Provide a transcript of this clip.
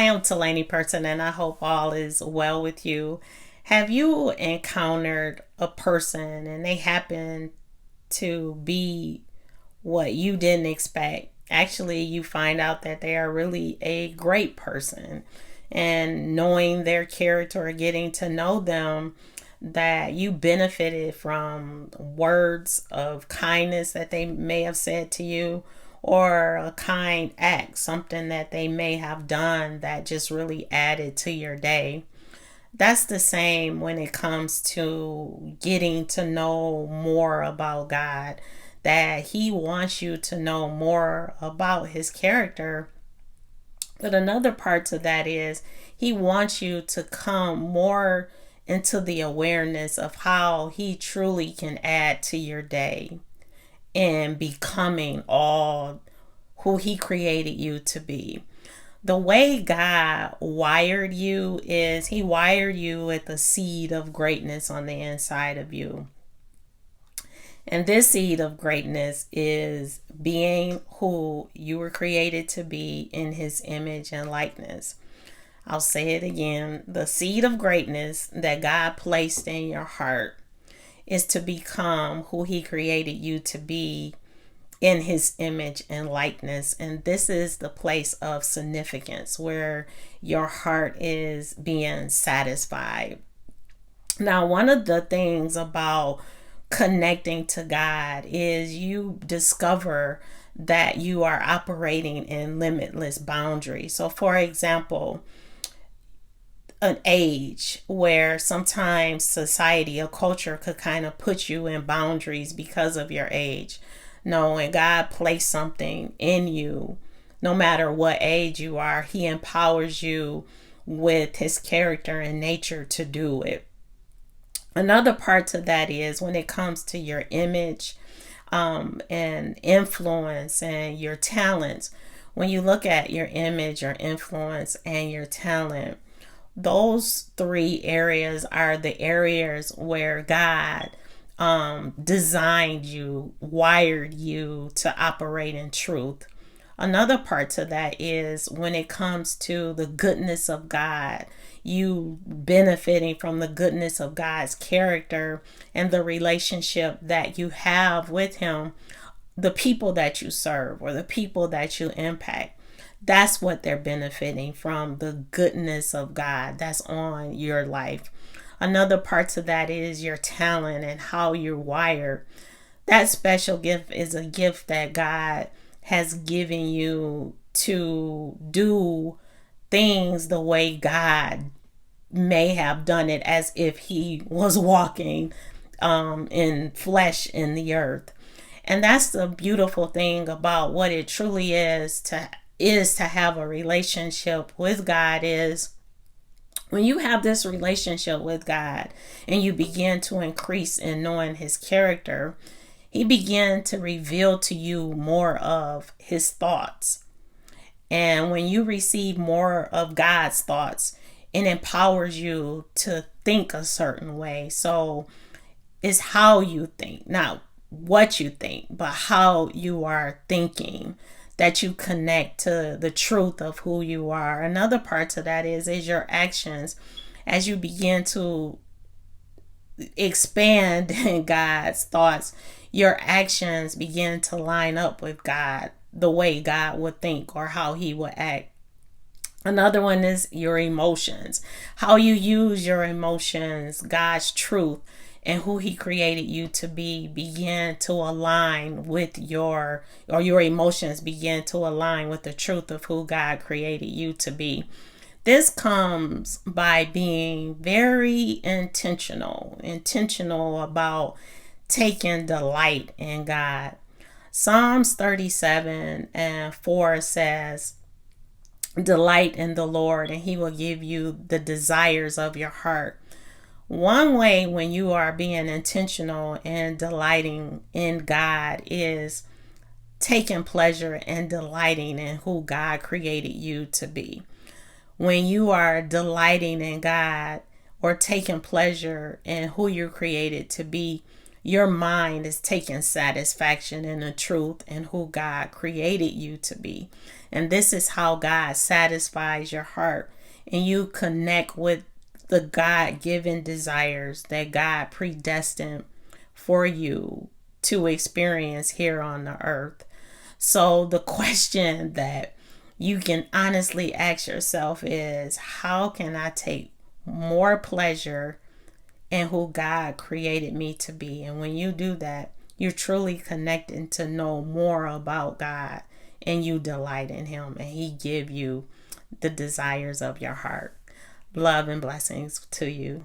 I am Tulani person and I hope all is well with you. Have you encountered a person and they happen to be what you didn't expect? Actually, you find out that they are really a great person. And knowing their character or getting to know them, that you benefited from words of kindness that they may have said to you, or a kind act, something that they may have done that just really added to your day. That's the same when it comes to getting to know more about God, that He wants you to know more about His character. But another part to that is He wants you to come more into the awareness of how He truly can add to your day and becoming all who He created you to be. The way God wired you is He wired you with a seed of greatness on the inside of you. And this seed of greatness is being who you were created to be in His image and likeness. I'll say it again. The seed of greatness that God placed in your heart is to become who He created you to be in His image and likeness. And this is the place of significance where your heart is being satisfied. Now, one of the things about connecting to God is you discover that you are operating in limitless boundaries. So, for example, an age where sometimes society or culture could kind of put you in boundaries because of your age. No, when God placed something in you, no matter what age you are, He empowers you with His character and nature to do it. Another part to that is when it comes to your image and influence and your talents. When you look at your image, your influence, and your talent, those three areas are the areas where God designed you, wired you to operate in truth. Another part to that is when it comes to the goodness of God, you benefiting from the goodness of God's character and the relationship that you have with Him, the people that you serve or the people that you impact. That's what they're benefiting from, the goodness of God that's on your life. Another part to that is your talent and how you're wired. That special gift is a gift that God has given you to do things the way God may have done it, as if He was walking in flesh in the earth. And that's the beautiful thing about what it truly is to have a relationship with God. Is when you have this relationship with God and you begin to increase in knowing His character, He began to reveal to you more of His thoughts. And when you receive more of God's thoughts, it empowers you to think a certain way. So it's how you think, not what you think, but how you are thinking, that you connect to the truth of who you are. Another part to that is your actions. As you begin to expand in God's thoughts, your actions begin to line up with God, the way God would think or how He would act. Another one is your emotions. How you use your emotions, God's truth, and who He created you to be begin to align with your emotions begin to align with the truth of who God created you to be. This comes by being very intentional about taking delight in God. Psalms 37:4 says, "Delight in the Lord, and He will give you the desires of your heart." One way when you are being intentional and delighting in God is taking pleasure and delighting in who God created you to be. When you are delighting in God or taking pleasure in who you're created to be, your mind is taking satisfaction in the truth and who God created you to be. And this is how God satisfies your heart, and you connect with the God given desires that God predestined for you to experience here on the earth. So, the question that you can honestly ask yourself is, how can I take more pleasure in who God created me to be? And when you do that, you're truly connecting to know more about God, and you delight in Him, and He give you the desires of your heart. Love and blessings to you.